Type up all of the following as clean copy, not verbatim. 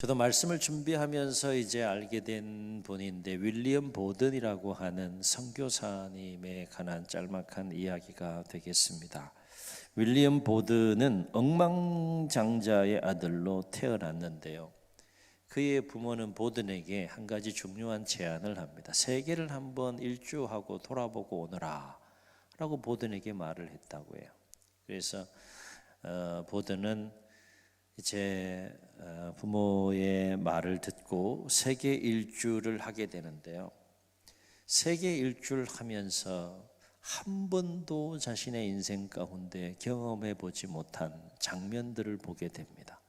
저도 말씀을 준비하면서 이제 알게 된 분인데 윌리엄 보든이라고 하는 선교사님에 관한 짤막한 이야기가 되겠습니다. 윌리엄 보든은 억만장자의 아들로 태어났는데요. 그의 부모는 보든에게 한 가지 중요한 제안을 합니다. 세계를 한번 일주하고 돌아보고 오너라 라고 보든에게 말을 했다고 해요. 그래서 보든은 제 부모의 말을 듣고 세계 일주를 하게 되는데요. 세계 일주를 하면서 한 번도 자신의 인생 가운데 경험해 보지 못한 장면들을 보게 됩니다.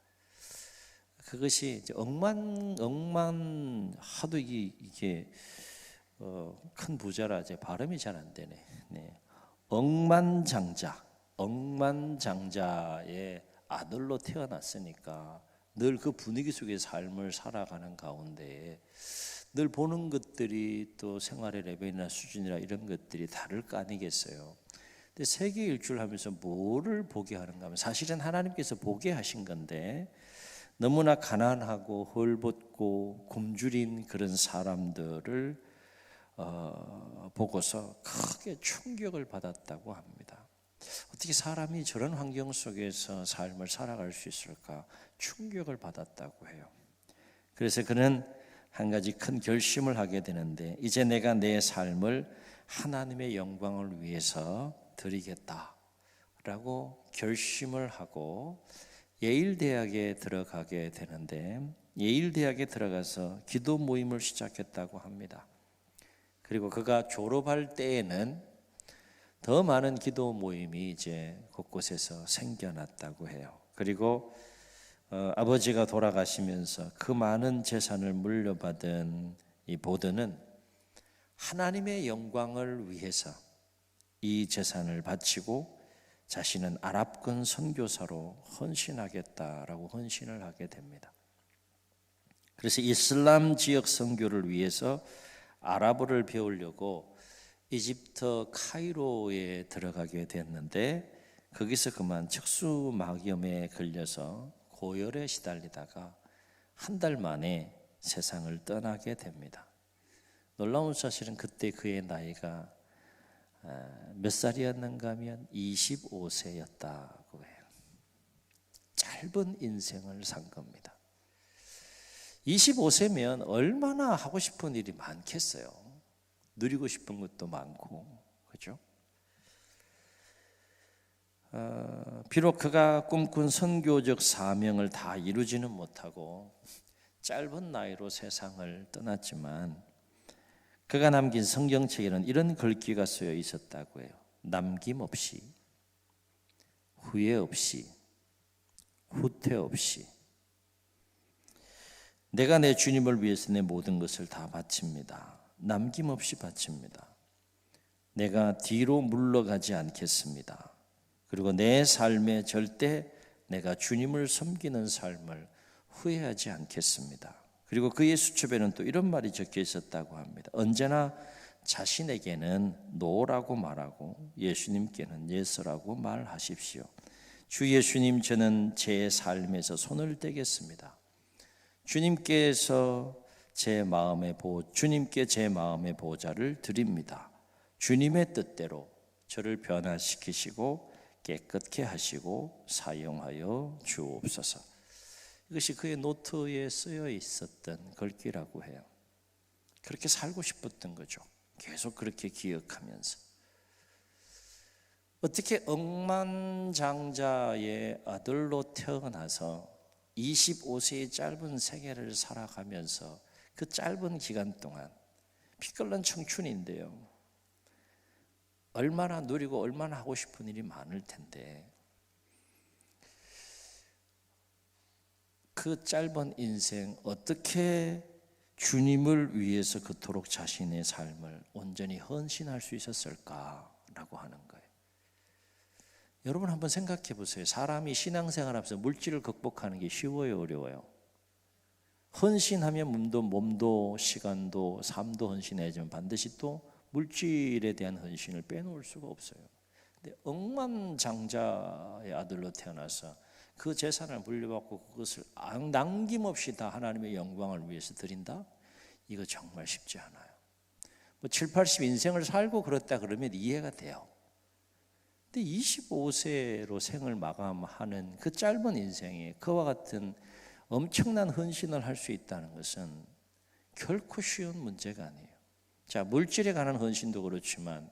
그것이 이제 억만 하도 이게 큰 부자라 이제 발음이 잘 안 되네. 네. 억만장자의 아들로 태어났으니까 늘 그 분위기 속의 삶을 살아가는 가운데 늘 보는 것들이 또 생활의 레벨이나 수준이나 이런 것들이 다를 거 아니겠어요. 근데 세계 일주를 하면서 뭐를 보게 하는가 하면 사실은 하나님께서 보게 하신 건데 너무나 가난하고 헐벗고 굶주린 그런 사람들을 보고서 크게 충격을 받았다고 합니다. 어떻게 사람이 저런 환경 속에서 삶을 살아갈 수 있을까 충격을 받았다고 해요. 그래서 그는 한 가지 큰 결심을 하게 되는데 이제 내가 내 삶을 하나님의 영광을 위해서 드리겠다라고 결심을 하고 예일대학에 들어가게 되는데 예일대학에 들어가서 기도 모임을 시작했다고 합니다. 그리고 그가 졸업할 때에는 더 많은 기도 모임이 이제 곳곳에서 생겨났다고 해요. 그리고 아버지가 돌아가시면서 그 많은 재산을 물려받은 이 보든은 하나님의 영광을 위해서 이 재산을 바치고 자신은 아랍권 선교사로 헌신하겠다라고 헌신을 하게 됩니다. 그래서 이슬람 지역 선교를 위해서 아랍어를 배우려고 이집트 카이로에 들어가게 됐는데 거기서 그만 척수막염에 걸려서 고열에 시달리다가 한 달 만에 세상을 떠나게 됩니다. 놀라운 사실은 그때 그의 나이가 몇 살이었는가 하면 25세였다고 해요. 짧은 인생을 산 겁니다. 25세면 얼마나 하고 싶은 일이 많겠어요. 누리고 싶은 것도 많고, 그렇죠? 비록 그가 꿈꾼 선교적 사명을 다 이루지는 못하고 짧은 나이로 세상을 떠났지만 그가 남긴 성경책에는 이런 글귀가 쓰여 있었다고 해요. 남김없이, 후회 없이, 후퇴 없이 내가 내 주님을 위해서 내 모든 것을 다 바칩니다. 남김없이 바칩니다. 내가 뒤로 물러가지 않겠습니다. 그리고 내 삶에 절대 내가 주님을 섬기는 삶을 후회하지 않겠습니다. 그리고 그의 수첩에는 또 이런 말이 적혀 있었다고 합니다. 언제나 자신에게는 노라고 말하고 예수님께는 예스라고 말하십시오. 주 예수님, 저는 제 삶에서 손을 떼겠습니다. 주님께 제 마음의 보좌를 드립니다. 주님의 뜻대로 저를 변화시키시고 깨끗게 하시고 사용하여 주옵소서. 이것이 그의 노트에 쓰여 있었던 글귀라고 해요. 그렇게 살고 싶었던 거죠. 계속 그렇게 기억하면서. 어떻게 억만장자의 아들로 태어나서 25세의 짧은 생애를 살아가면서 그 짧은 기간 동안 피 끓는 청춘인데요. 얼마나 누리고 얼마나 하고 싶은 일이 많을 텐데 그 짧은 인생 어떻게 주님을 위해서 그토록 자신의 삶을 온전히 헌신할 수 있었을까라고 하는 거예요. 여러분 한번 생각해 보세요. 사람이 신앙생활하면서 물질을 극복하는 게 쉬워요, 어려워요? 헌신하면 몸도 시간도 삶도 헌신해야지만 반드시 또 물질에 대한 헌신을 빼놓을 수가 없어요. 근데 억만장자의 아들로 태어나서 그 재산을 물려받고 그것을 남김없이 다 하나님의 영광을 위해서 드린다? 이거 정말 쉽지 않아요. 뭐 7, 80 인생을 살고 그렇다 그러면 이해가 돼요. 근데 25세로 생을 마감하는 그 짧은 인생에 그와 같은 엄청난 헌신을 할 수 있다는 것은 결코 쉬운 문제가 아니에요. 자, 물질에 관한 헌신도 그렇지만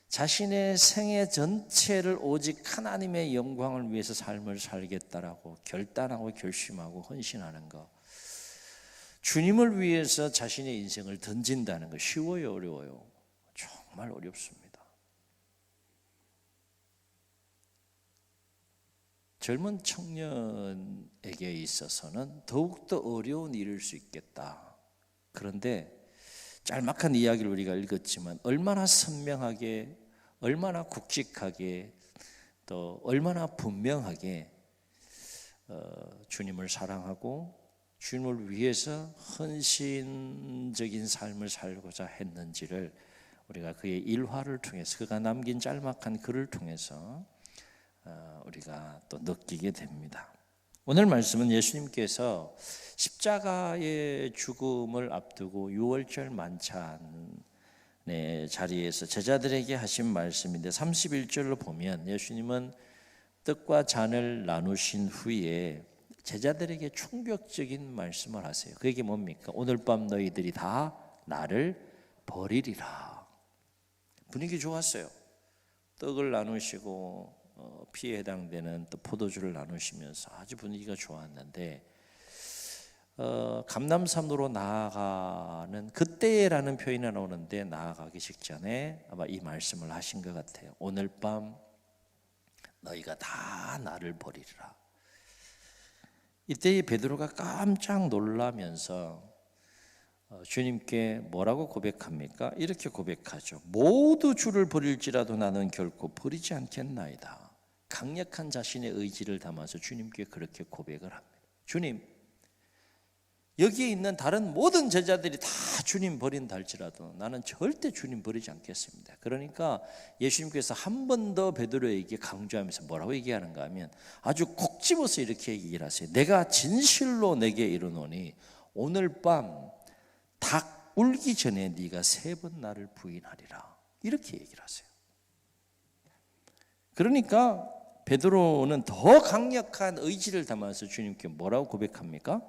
자신의 생애 전체를 오직 하나님의 영광을 위해서 삶을 살겠다라고 결단하고 결심하고 헌신하는 것, 주님을 위해서 자신의 인생을 던진다는 것 쉬워요, 어려워요? 정말 어렵습니다. 젊은 청년에게 있어서는 더욱더 어려운 일일 수 있겠다. 그런데 짤막한 이야기를 우리가 읽었지만 얼마나 선명하게, 얼마나 굵직하게, 또 얼마나 분명하게 주님을 사랑하고 주님을 위해서 헌신적인 삶을 살고자 했는지를 우리가 그의 일화를 통해서, 그가 남긴 짤막한 글을 통해서 우리가 또 느끼게 됩니다. 오늘 말씀은 예수님께서 십자가의 죽음을 앞두고 유월절 만찬의 자리에서 제자들에게 하신 말씀인데 31절로 보면 예수님은 떡과 잔을 나누신 후에 제자들에게 충격적인 말씀을 하세요. 그게 뭡니까? 오늘 밤 너희들이 다 나를 버리리라. 분위기 좋았어요. 떡을 나누시고 피에 해당되는 또 포도주를 나누시면서 아주 분위기가 좋았는데 감람산으로 나아가는 그때라는 표현이 나오는데 나아가기 직전에 아마 이 말씀을 하신 것 같아요. 오늘 밤 너희가 다 나를 버리리라. 이때 베드로가 깜짝 놀라면서 주님께 뭐라고 고백합니까? 이렇게 고백하죠. 모두 주를 버릴지라도 나는 결코 버리지 않겠나이다. 강력한 자신의 의지를 담아서 주님께 그렇게 고백을 합니다. 주님, 여기에 있는 다른 모든 제자들이 다 주님 버린다 할지라도 나는 절대 주님 버리지 않겠습니다. 그러니까 예수님께서 한 번 더 베드로에게 강조하면서 뭐라고 얘기하는가 하면 아주 콕 집어서 이렇게 얘기를 하세요. 내가 진실로 내게 이르노니 오늘 밤 닭 울기 전에 네가 3번 나를 부인하리라. 이렇게 얘기를 하세요. 그러니까 베드로는 더 강력한 의지를 담아서 주님께 뭐라고 고백합니까?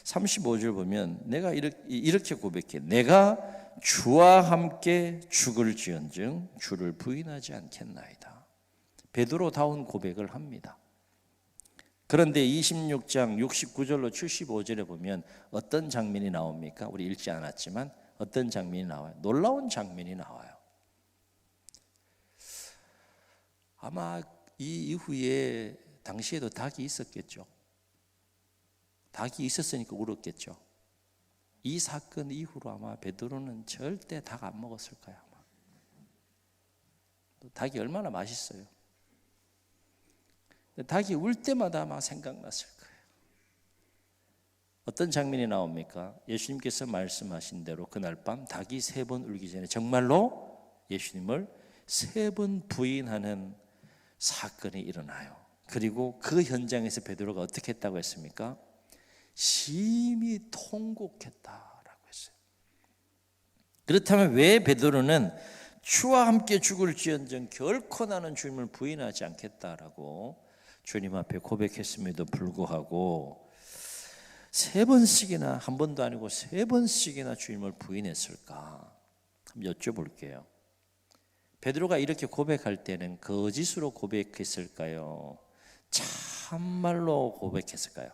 35절 보면 내가 이렇게 고백해. 내가 주와 함께 죽을지언정 주를 부인하지 않겠나이다. 베드로다운 고백을 합니다. 그런데 26장 69절로 75절에 보면 어떤 장면이 나옵니까? 우리 읽지 않았지만 어떤 장면이 나와요? 놀라운 장면이 나와요. 아마 이 이후에 당시에도 닭이 있었겠죠. 닭이 있었으니까 울었겠죠. 이 사건 이후로 아마 베드로는 절대 닭 안 먹었을 거야. 아마. 닭이 얼마나 맛있어요. 닭이 울 때마다 아마 생각났을 거예요. 어떤 장면이 나옵니까? 예수님께서 말씀하신 대로 그날 밤 닭이 3번 울기 전에 정말로 예수님을 3번 부인하는 사건이 일어나요. 그리고 그 현장에서 베드로가 어떻게 했다고 했습니까? 심히 통곡했다라고 했어요. 그렇다면 왜 베드로는 주와 함께 죽을지언정 결코 나는 주님을 부인하지 않겠다라고 주님 앞에 고백했음에도 불구하고 3번씩이나, 한 번도 아니고 3번씩이나 주님을 부인했을까? 한번 여쭤볼게요. 베드로가 이렇게 고백할 때는 거짓으로 고백했을까요? 참말로 고백했을까요?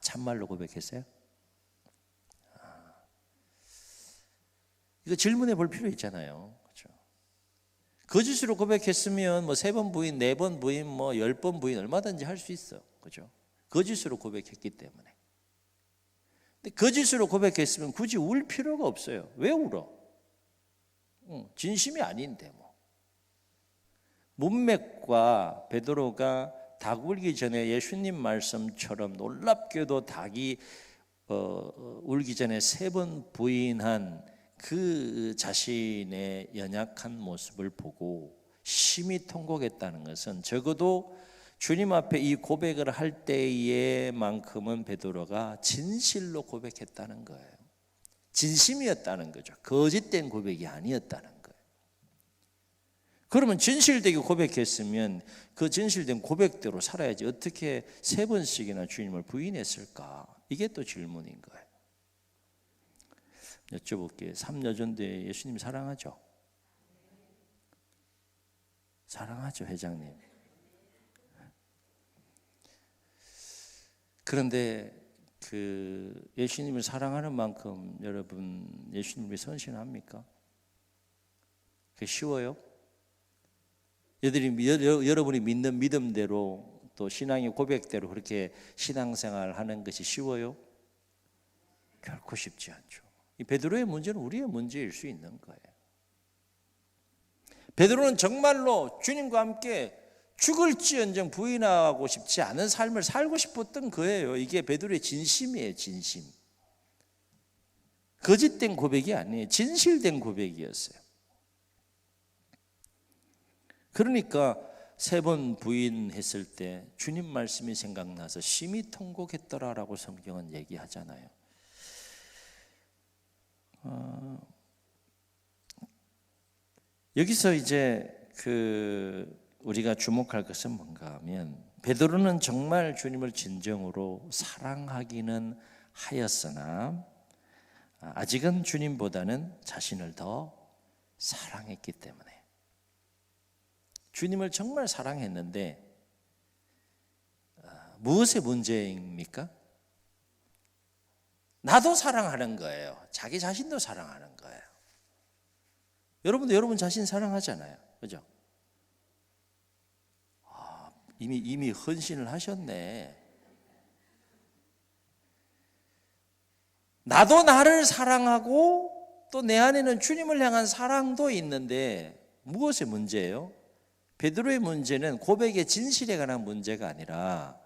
참말로 고백했어요? 이거 질문해 볼 필요 있잖아요. 그렇죠? 거짓으로 고백했으면 뭐 3번 부인, 4번 부인, 뭐 10번 부인 얼마든지 할 수 있어. 그렇죠? 거짓으로 고백했기 때문에. 근데 거짓으로 고백했으면 굳이 울 필요가 없어요. 왜 울어? 진심이 아닌데 뭐. 문맥과 베드로가 닭 울기 전에 예수님 말씀처럼 놀랍게도 닭이 울기 전에 3번 부인한 그 자신의 연약한 모습을 보고 심히 통곡했다는 것은 적어도 주님 앞에 이 고백을 할 때에만큼은 베드로가 진실로 고백했다는 거예요. 진심이었다는 거죠. 거짓된 고백이 아니었다는 거예요. 그러면 진실되게 고백했으면 그 진실된 고백대로 살아야지 어떻게 3번씩이나 주님을 부인했을까? 이게 또 질문인 거예요. 여쭤볼게요. 3여전대 예수님 사랑하죠? 사랑하죠, 회장님. 그런데 그 예수님을 사랑하는 만큼 여러분 예수님을 선신합니까? 그게 쉬워요? 여러분이 믿는 믿음대로 또 신앙의 고백대로 그렇게 신앙생활을 하는 것이 쉬워요? 결코 쉽지 않죠. 이 베드로의 문제는 우리의 문제일 수 있는 거예요. 베드로는 정말로 주님과 함께 죽을지언정 부인하고 싶지 않은 삶을 살고 싶었던 거예요. 이게 베드로의 진심이에요, 진심. 거짓된 고백이 아니에요. 진실된 고백이었어요. 그러니까 3번 부인했을 때 주님 말씀이 생각나서 심히 통곡했더라라고 성경은 얘기하잖아요. 여기서 이제 우리가 주목할 것은 뭔가 하면 베드로는 정말 주님을 진정으로 사랑하기는 하였으나 아직은 주님보다는 자신을 더 사랑했기 때문에 주님을 정말 사랑했는데 무엇의 문제입니까? 나도 사랑하는 거예요. 자기 자신도 사랑하는 거예요. 여러분도 여러분 자신 사랑하잖아요. 그죠? 이미 헌신을 하셨네. 나도 나를 사랑하고 또 내 안에는 주님을 향한 사랑도 있는데 무엇의 문제예요? 베드로의 문제는 고백의 진실에 관한 문제가 아니라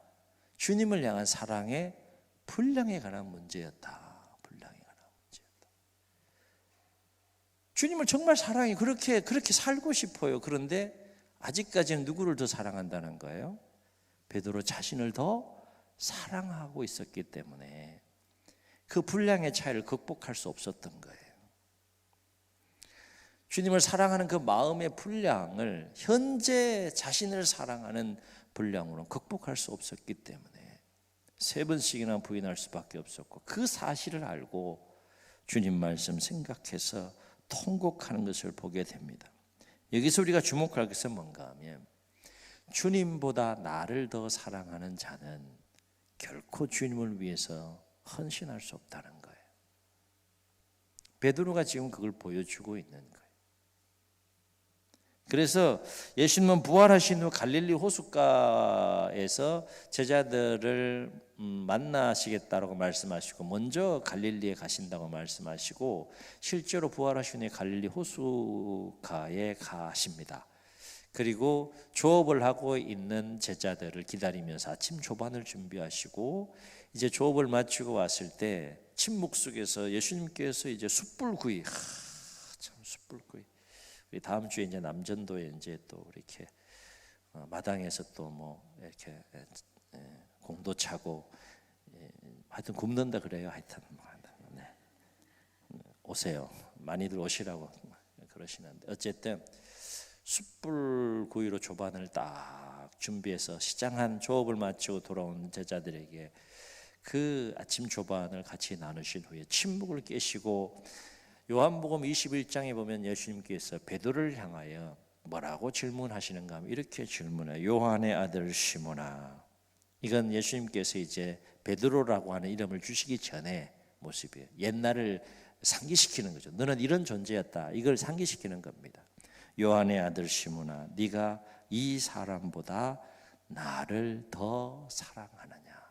주님을 향한 사랑의 분량에 관한 문제였다. 분량에 관한 문제였다. 주님을 정말 사랑해 그렇게 살고 싶어요. 그런데 아직까지는 누구를 더 사랑한다는 거예요? 베드로 자신을 더 사랑하고 있었기 때문에 그 분량의 차이를 극복할 수 없었던 거예요. 주님을 사랑하는 그 마음의 분량을 현재 자신을 사랑하는 분량으로 극복할 수 없었기 때문에 3번씩이나 부인할 수밖에 없었고 그 사실을 알고 주님 말씀 생각해서 통곡하는 것을 보게 됩니다. 여기서 우리가 주목할 것은 뭔가 하면 주님보다 나를 더 사랑하는 자는 결코 주님을 위해서 헌신할 수 없다는 거예요. 베드로가 지금 그걸 보여주고 있는 거예요. 그래서 예수님은 부활하신 후 갈릴리 호숫가에서 제자들을 만나시겠다라고 말씀하시고 먼저 갈릴리에 가신다고 말씀하시고 실제로 부활하신 후에 갈릴리 호숫가에 가십니다. 그리고 조업을 하고 있는 제자들을 기다리면서 아침 조반을 준비하시고 이제 조업을 마치고 왔을 때 침묵 속에서 예수님께서 이제 숯불구이 참 숯불구이 우리 다음 주에 이제 남전도에 이제 또 이렇게 마당에서 또 뭐 이렇게 공도 차고 하여튼 굽는다 그래요. 하여튼 네. 오세요. 많이들 오시라고 그러시는데 어쨌든 숯불구이로 조반을 딱 준비해서 시장한 조업을 마치고 돌아온 제자들에게 그 아침 조반을 같이 나누신 후에 침묵을 깨시고 요한복음 21장에 보면 예수님께서 베드로를 향하여 뭐라고 질문하시는가 하면 이렇게 질문해요. 요한의 아들 시몬아. 이건 예수님께서 이제 베드로라고 하는 이름을 주시기 전에 모습이에요. 옛날을 상기시키는 거죠. 너는 이런 존재였다. 이걸 상기시키는 겁니다. 요한의 아들 시몬아, 네가 이 사람보다 나를 더 사랑하느냐.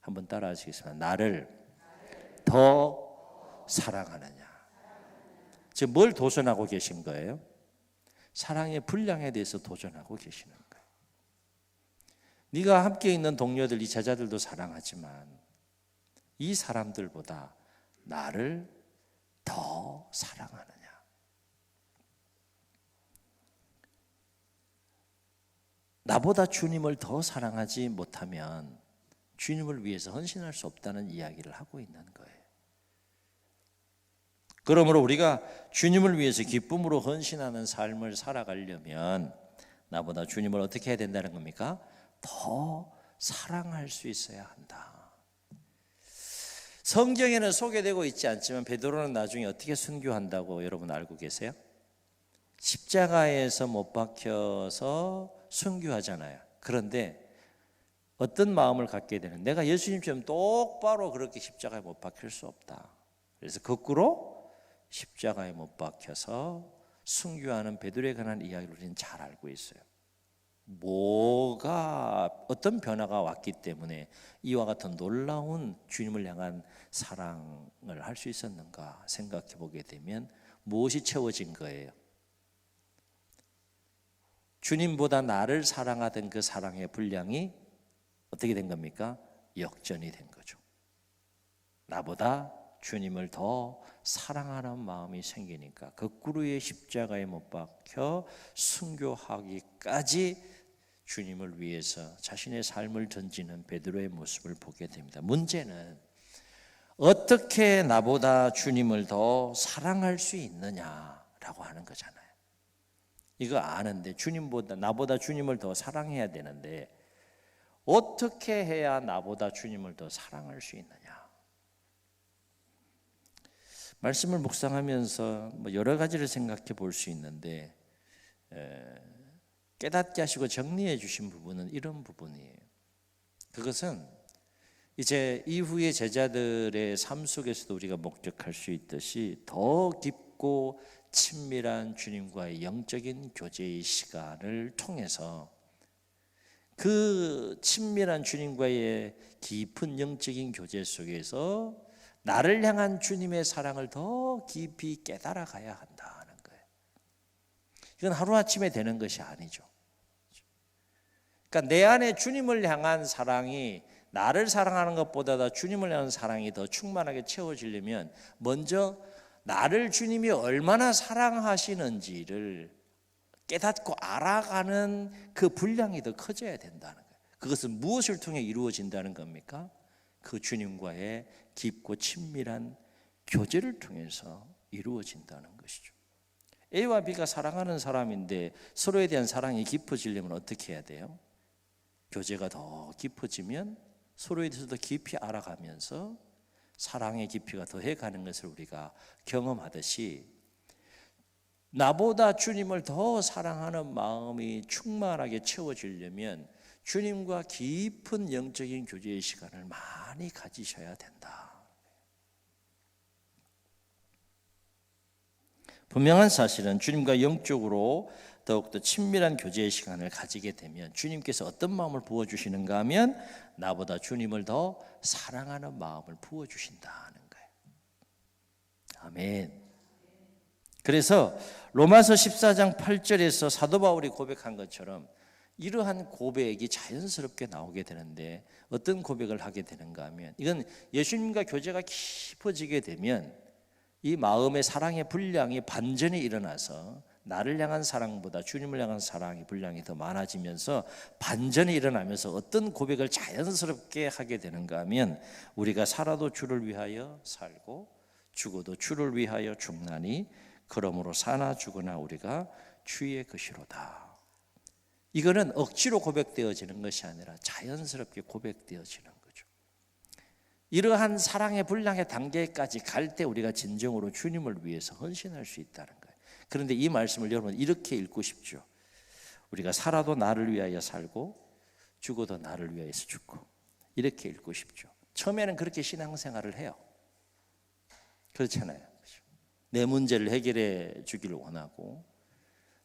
한번 따라 하시겠습니다. 나를 더 사랑하느냐. 지금 뭘 도전하고 계신 거예요? 사랑의 분량에 대해서 도전하고 계시는 거예요. 네가 함께 있는 동료들, 이 제자들도 사랑하지만 이 사람들보다 나를 더 사랑하느냐. 나보다 주님을 더 사랑하지 못하면 주님을 위해서 헌신할 수 없다는 이야기를 하고 있는 거예요. 그러므로 우리가 주님을 위해서 기쁨으로 헌신하는 삶을 살아가려면 나보다 주님을 어떻게 해야 된다는 겁니까? 더 사랑할 수 있어야 한다. 성경에는 소개되고 있지 않지만 베드로는 나중에 어떻게 순교한다고 여러분 알고 계세요? 십자가에서 못 박혀서 순교하잖아요. 그런데 어떤 마음을 갖게 되는, 내가 예수님처럼 똑바로 그렇게 십자가에 못 박힐 수 없다. 그래서 거꾸로 십자가에 못 박혀서 순교하는 베드로에 관한 이야기를 우리는 잘 알고 있어요. 어떤 변화가 왔기 때문에 이와 같은 놀라운 주님을 향한 사랑을 할 수 있었는가 생각해 보게 되면 무엇이 채워진 거예요? 주님보다 나를 사랑하던 그 사랑의 분량이 어떻게 된 겁니까? 역전이 된 거죠. 나보다 주님을 더 사랑하는 마음이 생기니까 거꾸로의 십자가에 못 박혀 순교하기까지 주님을 위해서 자신의 삶을 던지는 베드로의 모습을 보게 됩니다. 문제는 어떻게 나보다 주님을 더 사랑할 수 있느냐라고 하는 거잖아요. 이거 아는데 나보다 주님을 더 사랑해야 되는데 어떻게 해야 나보다 주님을 더 사랑할 수 있느냐? 말씀을 묵상하면서 여러 가지를 생각해 볼 수 있는데 깨닫게 하시고 정리해 주신 부분은 이런 부분이에요. 그것은 이제 이후의 제자들의 삶 속에서도 우리가 목적할 수 있듯이 더 깊고 친밀한 주님과의 영적인 교제의 시간을 통해서 그 친밀한 주님과의 깊은 영적인 교제 속에서 나를 향한 주님의 사랑을 더 깊이 깨달아 가야 한다는 거예요. 이건 하루아침에 되는 것이 아니죠. 그러니까 내 안에 주님을 향한 사랑이 나를 사랑하는 것보다 주님을 향한 사랑이 더 충만하게 채워지려면 먼저 나를 주님이 얼마나 사랑하시는지를 깨닫고 알아가는 그 분량이 더 커져야 된다는 거예요. 그것은 무엇을 통해 이루어진다는 겁니까? 그 주님과의 깊고 친밀한 교제를 통해서 이루어진다는 것이죠. A와 B가 사랑하는 사람인데 서로에 대한 사랑이 깊어지려면 어떻게 해야 돼요? 교제가 더 깊어지면 서로에 대해서 더 깊이 알아가면서 사랑의 깊이가 더해가는 것을 우리가 경험하듯이 나보다 주님을 더 사랑하는 마음이 충만하게 채워지려면 주님과 깊은 영적인 교제의 시간을 많이 가지셔야 된다. 분명한 사실은 주님과 영적으로 더욱더 친밀한 교제의 시간을 가지게 되면 주님께서 어떤 마음을 부어주시는가 하면 나보다 주님을 더 사랑하는 마음을 부어주신다는 거예요. 아멘. 그래서 로마서 14장 8절에서 사도 바울이 고백한 것처럼 이러한 고백이 자연스럽게 나오게 되는데 어떤 고백을 하게 되는가 하면 이건 예수님과 교제가 깊어지게 되면 이 마음의 사랑의 분량이 반전이 일어나서 나를 향한 사랑보다 주님을 향한 사랑의 분량이 더 많아지면서 반전이 일어나면서 어떤 고백을 자연스럽게 하게 되는가 하면 우리가 살아도 주를 위하여 살고 죽어도 주를 위하여 죽나니 그러므로 사나 죽으나 우리가 주의 것이로다. 이거는 억지로 고백되어지는 것이 아니라 자연스럽게 고백되어지는 거죠. 이러한 사랑의 분량의 단계까지 갈 때 우리가 진정으로 주님을 위해서 헌신할 수 있다는 거예요. 그런데 이 말씀을 여러분 이렇게 읽고 싶죠. 우리가 살아도 나를 위하여 살고 죽어도 나를 위하여서 죽고 이렇게 읽고 싶죠. 처음에는 그렇게 신앙생활을 해요. 그렇잖아요. 내 문제를 해결해 주기를 원하고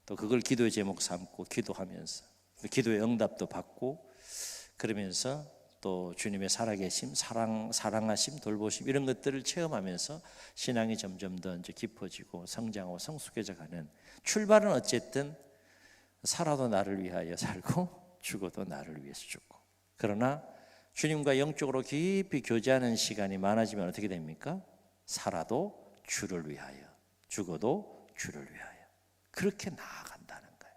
또 그걸 기도의 제목 삼고 기도하면서 기도의 응답도 받고 그러면서 또 주님의 살아계심, 사랑하심, 돌보심 이런 것들을 체험하면서 신앙이 점점 더 이제 깊어지고 성장하고 성숙해져가는 출발은 어쨌든 살아도 나를 위하여 살고 죽어도 나를 위해서 죽고 그러나 주님과 영적으로 깊이 교제하는 시간이 많아지면 어떻게 됩니까? 살아도 주를 위하여 죽어도 주를 위하여 그렇게 나아간다는 거예요.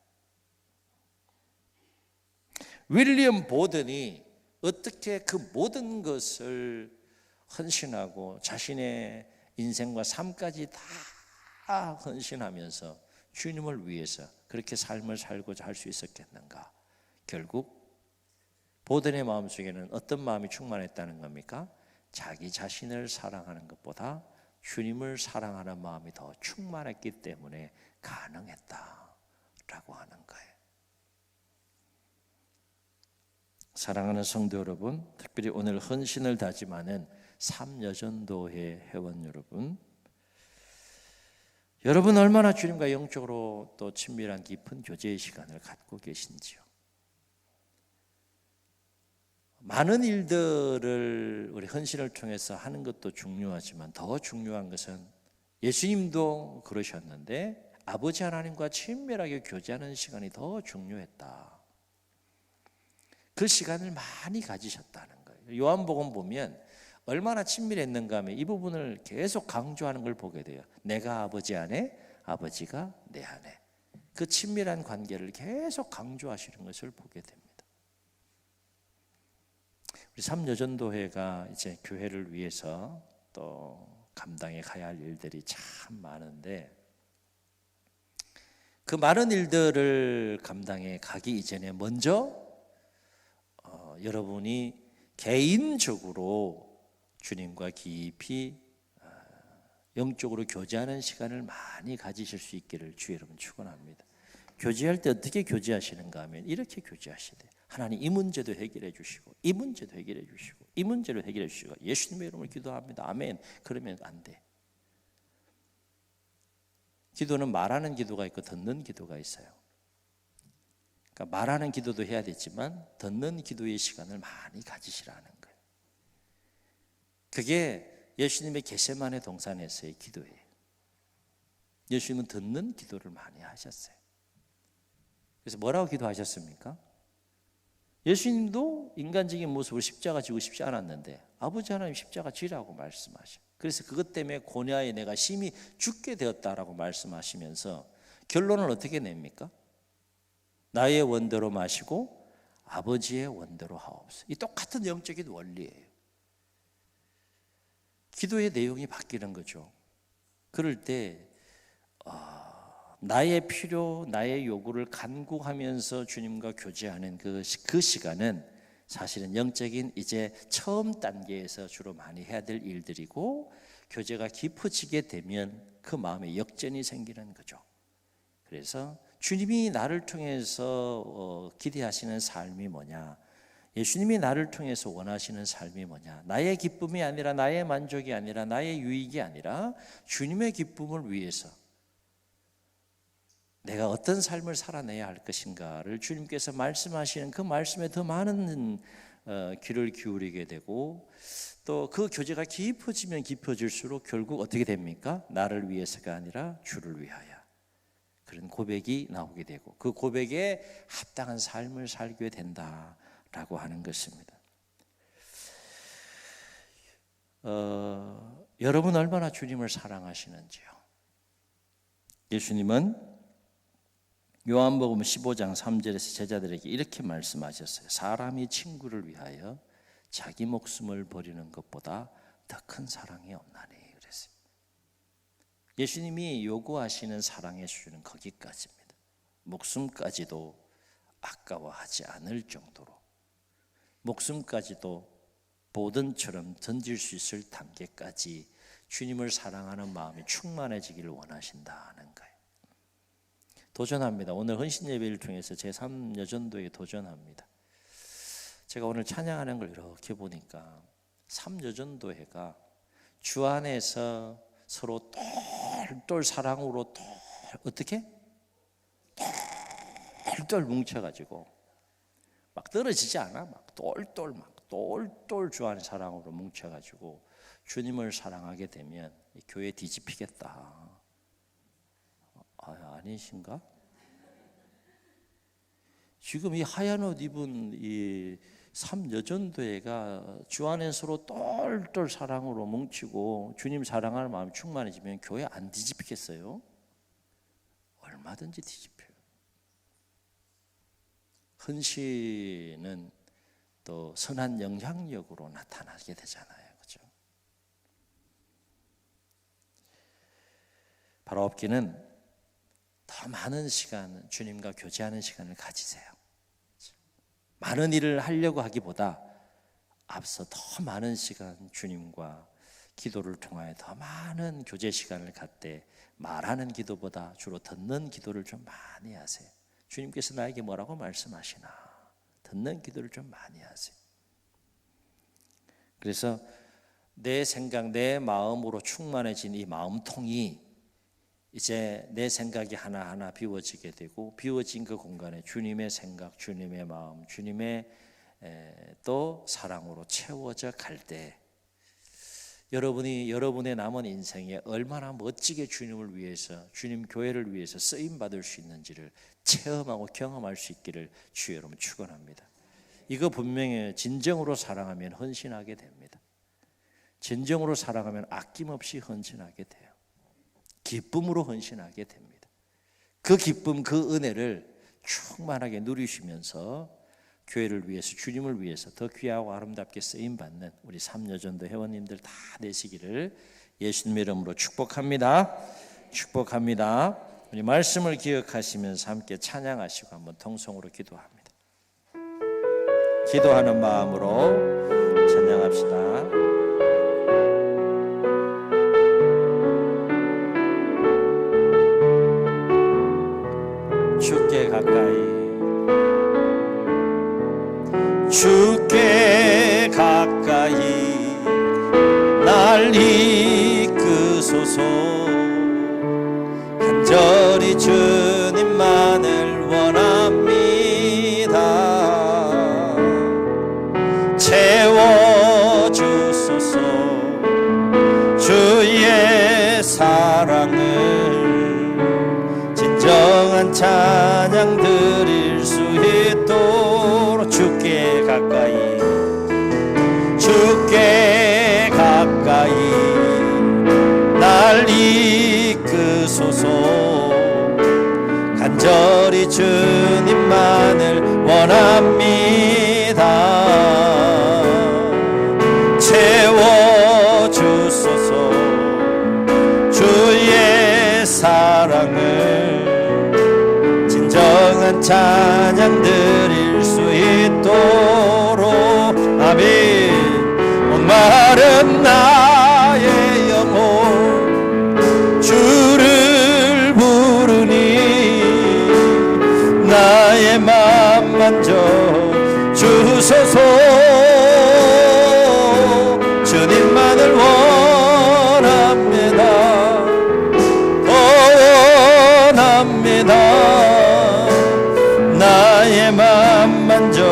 윌리엄 보든이 어떻게 그 모든 것을 헌신하고 자신의 인생과 삶까지 다 헌신하면서 주님을 위해서 그렇게 삶을 살고자 할 수 있었겠는가? 결국 보든의 마음속에는 어떤 마음이 충만했다는 겁니까? 자기 자신을 사랑하는 것보다 주님을 사랑하는 마음이 더 충만했기 때문에 가능했다라고 하는 거예요. 사랑하는 성도 여러분, 특별히 오늘 헌신을 다짐하는 삼여전도회 회원 여러분, 여러분 얼마나 주님과 영적으로 또 친밀한 깊은 교제의 시간을 갖고 계신지요? 많은 일들을 우리 헌신을 통해서 하는 것도 중요하지만 더 중요한 것은 예수님도 그러셨는데 아버지 하나님과 친밀하게 교제하는 시간이 더 중요했다. 그 시간을 많이 가지셨다는 거예요. 요한복음 보면 얼마나 친밀했는가 하면 이 부분을 계속 강조하는 걸 보게 돼요. 내가 아버지 안에, 아버지가 내 안에. 그 친밀한 관계를 계속 강조하시는 것을 보게 됩니다. 우리 삼여전도회가 이제 교회를 위해서 또 감당해 가야 할 일들이 참 많은데 그 많은 일들을 감당해 가기 이전에 먼저 여러분이 개인적으로 주님과 깊이 영적으로 교제하는 시간을 많이 가지실 수 있기를 주의 여러분 축원합니다. 교제할 때 어떻게 교제하시는가 하면 이렇게 교제하셔야 돼요. 하나님 이 문제도 해결해 주시고 이 문제도 해결해 주시고 이 문제도 해결해 주시고 예수님의 이름으로 기도합니다. 아멘. 그러면 안 돼. 기도는 말하는 기도가 있고 듣는 기도가 있어요. 그러니까 말하는 기도도 해야 되지만 듣는 기도의 시간을 많이 가지시라는 거예요. 그게 예수님의 겟세마네 동산에서의 기도예요. 예수님은 듣는 기도를 많이 하셨어요. 그래서 뭐라고 기도하셨습니까? 예수님도 인간적인 모습으로 십자가 지고 싶지 않았는데 아버지 하나님 십자가 지라고 말씀하셔요. 그래서 그것 때문에 고뇌하여 내가 심히 죽게 되었다라고 말씀하시면서 결론을 어떻게 냅니까? 나의 원대로 마시고 아버지의 원대로 하옵소서. 이 똑같은 영적인 원리예요. 기도의 내용이 바뀌는 거죠. 그럴 때 나의 필요, 나의 요구를 간구하면서 주님과 교제하는 그 시간은 사실은 영적인 이제 처음 단계에서 주로 많이 해야 될 일들이고 교제가 깊어지게 되면 그 마음에 역전이 생기는 거죠. 그래서 주님이 나를 통해서 기대하시는 삶이 뭐냐? 예수님이 나를 통해서 원하시는 삶이 뭐냐? 나의 기쁨이 아니라 나의 만족이 아니라 나의 유익이 아니라 주님의 기쁨을 위해서 내가 어떤 삶을 살아내야 할 것인가를 주님께서 말씀하시는 그 말씀에 더 많은 귀를 기울이게 되고 또 그 교제가 깊어지면 깊어질수록 결국 어떻게 됩니까? 나를 위해서가 아니라 주를 위하여 그런 고백이 나오게 되고 그 고백에 합당한 삶을 살게 된다라고 하는 것입니다. 여러분 얼마나 주님을 사랑하시는지요? 예수님은 요한복음 15장 3절에서 제자들에게 이렇게 말씀하셨어요. 사람이 친구를 위하여 자기 목숨을 버리는 것보다 더 큰 사랑이 없나니 그랬어요. 예수님이 요구하시는 사랑의 수준은 거기까지입니다. 목숨까지도 아까워하지 않을 정도로 목숨까지도 보든처럼 던질 수 있을 단계까지 주님을 사랑하는 마음이 충만해지기를 원하신다는 거예요. 도전합니다. 오늘 헌신 예배를 통해서 제3여전도에 도전합니다. 제가 오늘 찬양하는 걸 이렇게 보니까 3여전도회가 주 안에서 서로 똘똘 사랑으로 어떻게? 똘똘 뭉쳐가지고 막 떨어지지 않아? 막 똘똘 주 안에 사랑으로 뭉쳐가지고 주님을 사랑하게 되면 교회 뒤집히겠다. 아니신가? 지금 이 하얀 옷 입은 이 삼여전도회가 주 안에 서로 똘똘 사랑으로 뭉치고 주님 사랑하는 마음이 충만해지면 교회 안 뒤집히겠어요? 얼마든지 뒤집혀요. 헌신은 또 선한 영향력으로 나타나게 되잖아요. 그죠? 바라옵기는 더 많은 시간, 주님과 교제하는 시간을 가지세요. 많은 일을 하려고 하기보다 앞서 더 많은 시간 주님과 기도를 통하여 더 많은 교제 시간을 갖되 말하는 기도보다 주로 듣는 기도를 좀 많이 하세요. 주님께서 나에게 뭐라고 말씀하시나 듣는 기도를 좀 많이 하세요. 그래서 내 생각, 내 마음으로 충만해진 이 마음통이 이제 내 생각이 하나하나 비워지게 되고, 비워진 그 공간에 주님의 생각, 주님의 마음, 주님의 또 사랑으로 채워져 갈 때 여러분이 여러분의 남은 인생에 얼마나 멋지게 주님을 위해서, 주님 교회를 위해서 쓰임 받을 수 있는지를 체험하고 경험할 수 있기를 주의 여러분 축원합니다. 이거 분명히 진정으로 사랑하면 헌신하게 됩니다. 진정으로 사랑하면 아낌없이 헌신하게 돼요. 기쁨으로 헌신하게 됩니다. 그 기쁨, 그 은혜를 충만하게 누리시면서 교회를 위해서, 주님을 위해서 더 귀하고 아름답게 쓰임받는 우리 삼여전도 회원님들 다 되시기를 예수님의 이름으로 축복합니다. 축복합니다. 우리 말씀을 기억하시면서 함께 찬양하시고 한번 통성으로 기도합니다. 기도하는 마음으로 찬양합시다. 주께 가까이, 주께 가까이 날 이끄소서. 간절히 주님만을 원합니다. 채워주소서. 주의 사랑을 진정한 찬양 드릴 수 있도록 주께 가까이, 주께 가까이 날 이끄소서. 간절히 주님만을 원합니다. 채워주소서. 주의 사랑을 진정한 찬양 드릴 수 있도록. 아멘. 목마른 나의 영혼 주를 부르니 나의 맘 만져 주소서. 주님만을 원합니다. 원합니다. 나의 맘 만져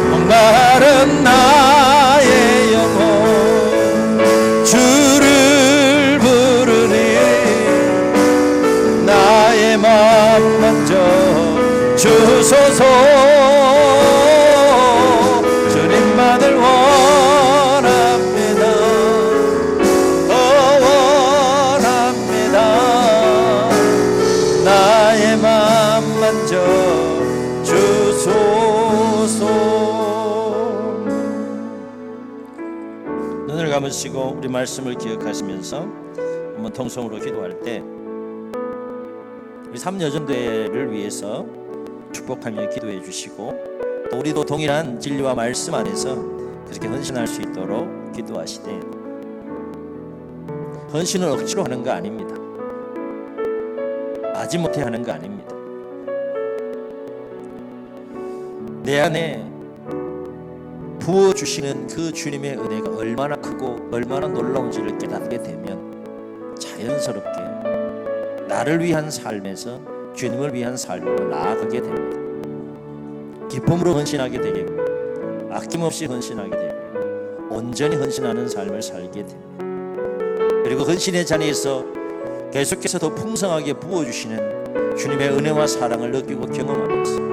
목마른 나의 영혼 주를 부르니 나의 맘 만져 주소서. 주님만을 원합니다. 원합니다. 나의 맘 만져 주소서. 눈을 감으시고 우리 말씀을 기억하시면서 한번 통성으로 기도할 때 우리 삼여전도회를 위해서 축복하며 기도해 주시고, 또 우리도 동일한 진리와 말씀 안에서 그렇게 헌신할 수 있도록 기도하시되, 헌신은 억지로 하는 거 아닙니다. 마지못해 하는 거 아닙니다. 내 안에 부어주시는 그 주님의 은혜가 얼마나 크고 얼마나 놀라운지를 깨닫게 되면 자연스럽게 나를 위한 삶에서 주님을 위한 삶으로 나아가게 됩니다. 기쁨으로 헌신하게 되겠고, 아낌없이 헌신하게 되고, 온전히 헌신하는 삶을 살게 됩니다. 그리고 헌신의 자리에서 계속해서 더 풍성하게 부어주시는 주님의 은혜와 사랑을 느끼고 경험하면서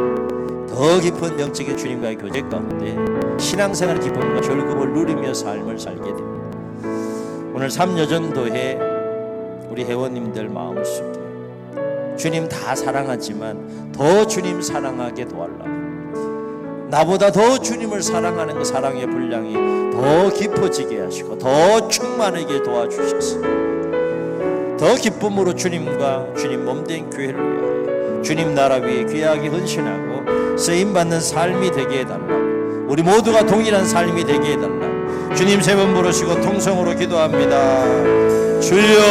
더 깊은 영적인 주님과의 교제 가운데 신앙생활의 기쁨과 즐거움을 누리며 삶을 살게 됩니다. 오늘 삼여전도회 우리 회원님들 마음속에 주님 다 사랑하지만 더 주님 사랑하게 도와달라고, 나보다 더 주님을 사랑하는 그 사랑의 분량이 더 깊어지게 하시고 더 충만하게 도와주셔서 더 기쁨으로 주님과 주님 몸된 교회를 위하여 주님 나라 위에 귀하게 헌신하고 쓰임받는 삶이 되게 해달라고, 우리 모두가 동일한 삶이 되게 해달라고 주님 세 번 부르시고 통성으로 기도합니다. 주여